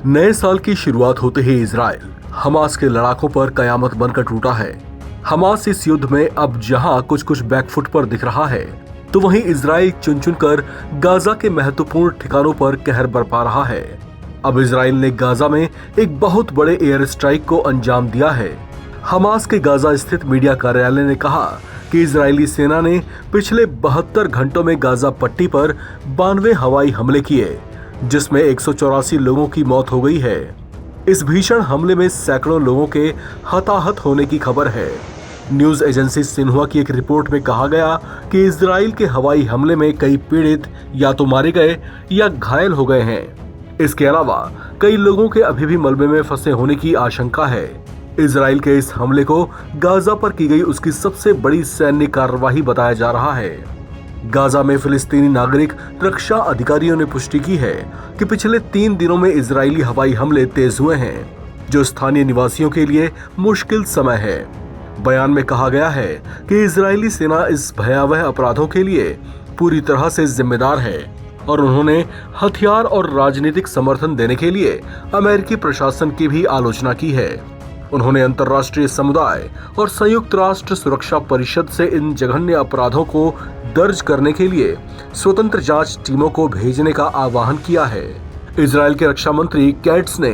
नए साल की शुरुआत होते ही इजराइल हमास के लड़ाकों पर कयामत बनकर टूटा है। हमास इस युद्ध में अब जहां कुछ कुछ बैकफुट पर दिख रहा है, तो वहीं इजराइल चुन चुनकर गाजा के महत्वपूर्ण ठिकानों पर कहर बरपा रहा है। अब इजराइल ने गाजा में एक बहुत बड़े एयर स्ट्राइक को अंजाम दिया है। हमास के गाजा स्थित मीडिया कार्यालय ने कहा कि इजरायली सेना ने पिछले 72 घंटों में गाजा पट्टी पर 92 हवाई हमले किए, जिसमें 184 लोगों की मौत हो गई है। इस भीषण हमले में सैकड़ों लोगों के हताहत होने की खबर है। न्यूज एजेंसी सिन्हुआ की एक रिपोर्ट में कहा गया कि इजराइल के हवाई हमले में कई पीड़ित या तो मारे गए या घायल हो गए हैं। इसके अलावा कई लोगों के अभी भी मलबे में फंसे होने की आशंका है। इजराइल के इस हमले को गाजा पर की गई उसकी सबसे बड़ी सैन्य कार्यवाही बताया जा रहा है। गाजा में फिलिस्तीनी नागरिक रक्षा अधिकारियों ने पुष्टि की है कि पिछले 3 दिनों में इजरायली हवाई हमले तेज हुए हैं, जो स्थानीय निवासियों के लिए मुश्किल समय है। बयान में कहा गया है कि इजरायली सेना इस भयावह अपराधों के लिए पूरी तरह से जिम्मेदार है और उन्होंने हथियार और राजनीतिक समर्थन देने के लिए अमेरिकी प्रशासन की भी आलोचना की है। उन्होंने अंतर्राष्ट्रीय समुदाय और संयुक्त राष्ट्र सुरक्षा परिषद से इन जघन्य अपराधों को दर्ज करने के लिए स्वतंत्र जांच टीमों को भेजने का आह्वान किया है। इजरायल के रक्षा मंत्री कैट्स ने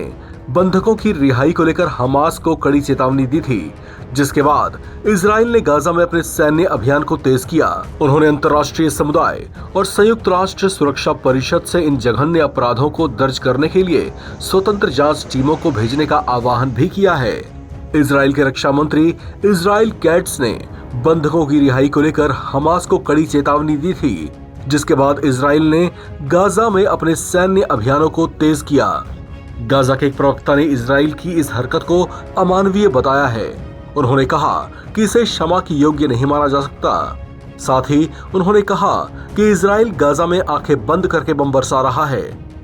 बंधकों की रिहाई को लेकर हमास को कड़ी चेतावनी दी थी, जिसके बाद इजरायल ने गाजा में अपने सैन्य अभियान को तेज किया। उन्होंने अंतर्राष्ट्रीय समुदाय और संयुक्त राष्ट्र सुरक्षा परिषद से इन जघन्य अपराधों को दर्ज करने के लिए स्वतंत्र जांच टीमों को भेजने का आह्वान भी किया है। इजरायल के रक्षा मंत्री इजराइल कैट्स ने बंधकों की रिहाई को लेकर हमास को कड़ी चेतावनी दी थी, जिसके बाद इजरायल ने गाजा में अपने सैन्य अभियानों को तेज किया। गाजा के एक प्रवक्ता ने इजराइल की इस हरकत को अमानवीय बताया है। उन्होंने कहा कि इसे क्षमा की योग्य नहीं माना जा सकता। साथ ही उन्होंने कहा कि इजराइल गाजा में आंखें बंद करके बम बरसा रहा है,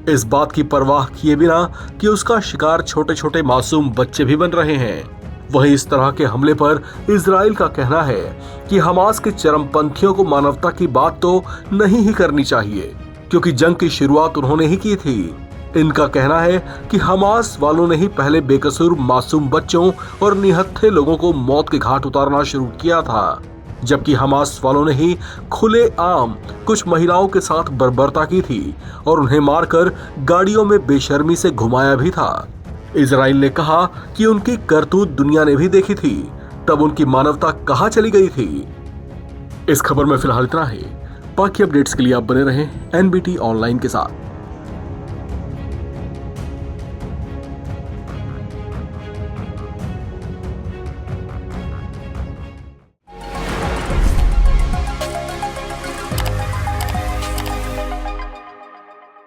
इस बात की परवाह किए बिना कि उसका शिकार छोटे छोटे मासूम बच्चे भी बन रहे हैं। वहीं इस तरह के हमले पर इजराइल का कहना है कि हमास के चरमपंथियों को मानवता की बात तो नहीं ही करनी चाहिए, क्योंकि जंग की शुरुआत उन्होंने ही की थी। इनका कहना है कि हमास वालों ने ही पहले बेकसूर मासूम बच्चों और निहत्थे लोगों को मौत के घाट उतारना शुरू किया था, जबकि हमास वालों ने ही खुलेआम कुछ महिलाओं के साथ बर्बरता की थी और उन्हें मारकर गाड़ियों में बेशर्मी से घुमाया भी था। इजराइल ने कहा कि उनकी करतूत दुनिया ने भी देखी थी, तब उनकी मानवता कहां चली गई थी। इस खबर में फिलहाल इतना ही। बाकी अपडेट्स के लिए आप बने रहें NBT ऑनलाइन के साथ।